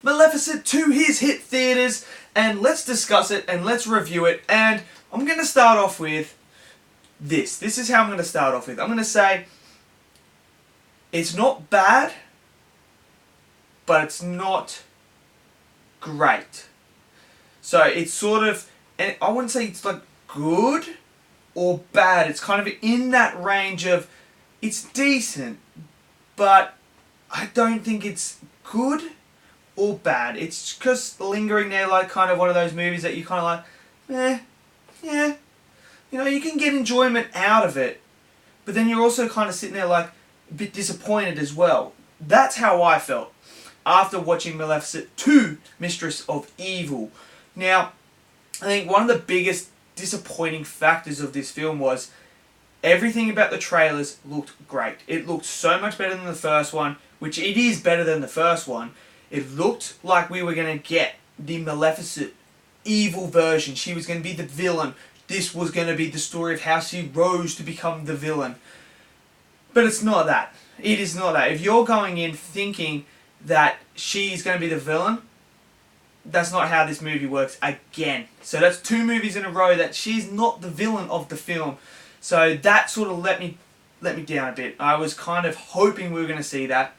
Maleficent 2 has hit theatres, and let's discuss it and let's review it. And I'm going to start off with this. This is how I'm going to start off with. I'm going to say it's not bad, but it's not great. So it's sort of, and I wouldn't say it's like good or bad. It's kind of in that range of it's decent, but I don't think it's good or bad. It's just lingering there, like kind of one of those movies that you kind of like, yeah, you know, you can get enjoyment out of it, but then you're also kind of sitting there like a bit disappointed as well. That's how I felt after watching Maleficent 2, Mistress of Evil. Now, I think one of the biggest disappointing factors of this film was everything about the trailers looked great. It looked so much better than the first one, which it is better than the first one. It looked like we were going to get the Maleficent evil version. She was going to be the villain. This was going to be the story of how she rose to become the villain. But it's not that. It is not that. If you're going in thinking that she's going to be the villain, that's not how this movie works again. So that's 2 movies in a row that she's not the villain of the film. So that sort of let me down a bit. I was kind of hoping we were going to see that.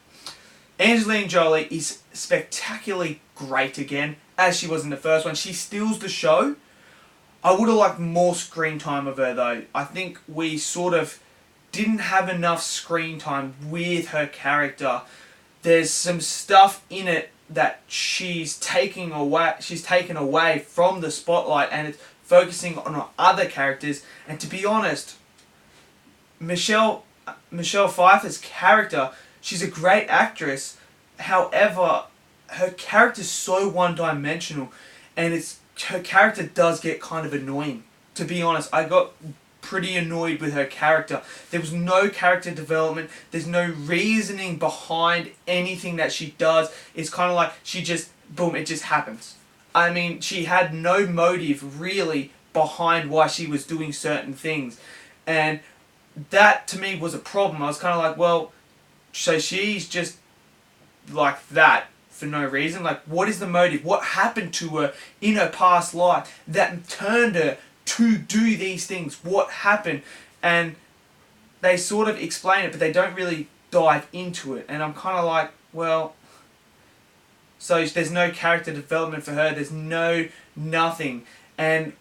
Angelina Jolie is spectacularly great again, as she was in the first one. She steals the show. I would have liked more screen time of her though. I think we sort of didn't have enough screen time with her character. There's some stuff in it that she's taken away from the spotlight, and it's focusing on other characters. And to be honest, Michelle Pfeiffer's character, she's a great actress. However, her character's so one-dimensional, and her character does get kind of annoying. To be honest, I got pretty annoyed with her character. There was no character development. There's no reasoning behind anything that she does. It's kind of like she just, boom, it just happens. I mean, she had no motive really behind why she was doing certain things. And that to me was a problem. I was kind of like, well, so she's just like that for no reason. Like, what is the motive? What happened to her in her past life that turned her to do these things? What happened? And they sort of explain it, but they don't really dive into it. And I'm kind of like, well, so there's no character development for her. There's no nothing. And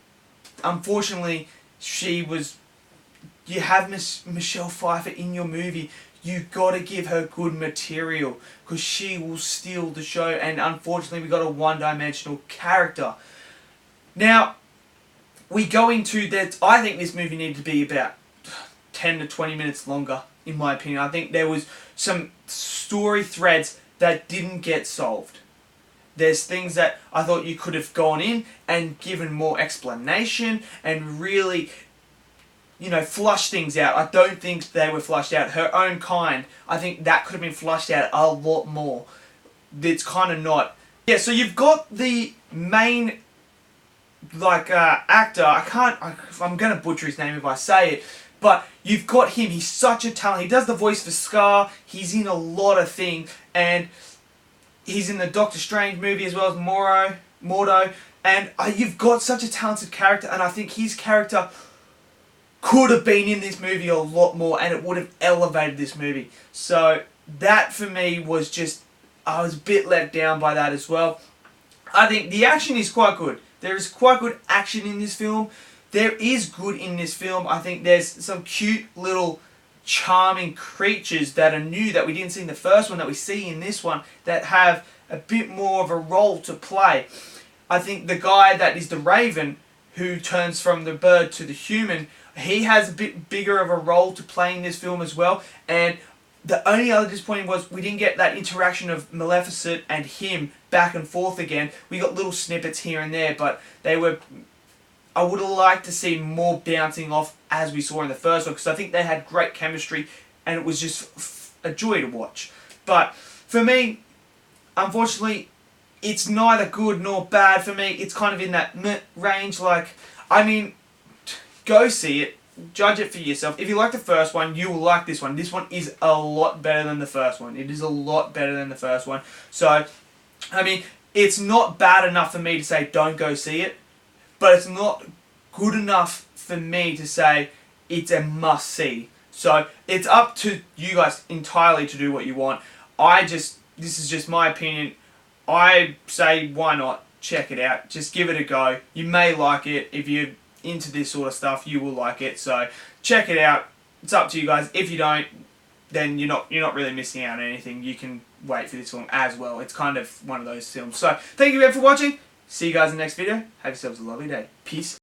unfortunately, you have Michelle Pfeiffer in your movie. You gotta give her good material, because she will steal the show. And unfortunately, we got a one-dimensional character. Now, we go into that. I think this movie needed to be about 10 to 20 minutes longer, in my opinion. I think there was some story threads that didn't get solved. There's things that I thought you could have gone in and given more explanation and really, you know, flush things out. I don't think they were flushed out. Her own kind, I think that could have been flushed out a lot more. It's kind of not. Yeah, so you've got the main actor. I'm gonna butcher his name if I say it, but you've got him. He's such a talent. He does the voice for Scar. He's in a lot of things, and he's in the Doctor Strange movie as well as Mordo. And you've got such a talented character, and I think his character could have been in this movie a lot more, and it would have elevated this movie. So that for me was just, I was a bit let down by that as well. I think the action is quite good. There is quite good action in this film. There is good in this film. I think there's some cute little charming creatures that are new that we didn't see in the first one that we see in this one that have a bit more of a role to play. I think the guy that is the Raven, who turns from the bird to the human, he has a bit bigger of a role to play in this film as well. And the only other disappointing was we didn't get that interaction of Maleficent and him back and forth again. We got little snippets here and there, but I would have liked to see more bouncing off as we saw in the first one, because I think they had great chemistry and it was just a joy to watch. But for me, unfortunately, it's neither good nor bad for me. It's kind of in that meh range. Like, I mean, go see it. Judge it for yourself. If you like the first one, you will like this one. This one is a lot better than the first one. It is a lot better than the first one. So, I mean, it's not bad enough for me to say don't go see it, but it's not good enough for me to say it's a must see. So it's up to you guys entirely to do what you want. This is just my opinion. I say why not? Check it out. Just give it a go. You may like it. If you're into this sort of stuff, you will like it. So check it out. It's up to you guys. If you don't, then you're not really missing out on anything. You can wait for this film as well. It's kind of one of those films. So thank you again for watching. See you guys in the next video. Have yourselves a lovely day. Peace.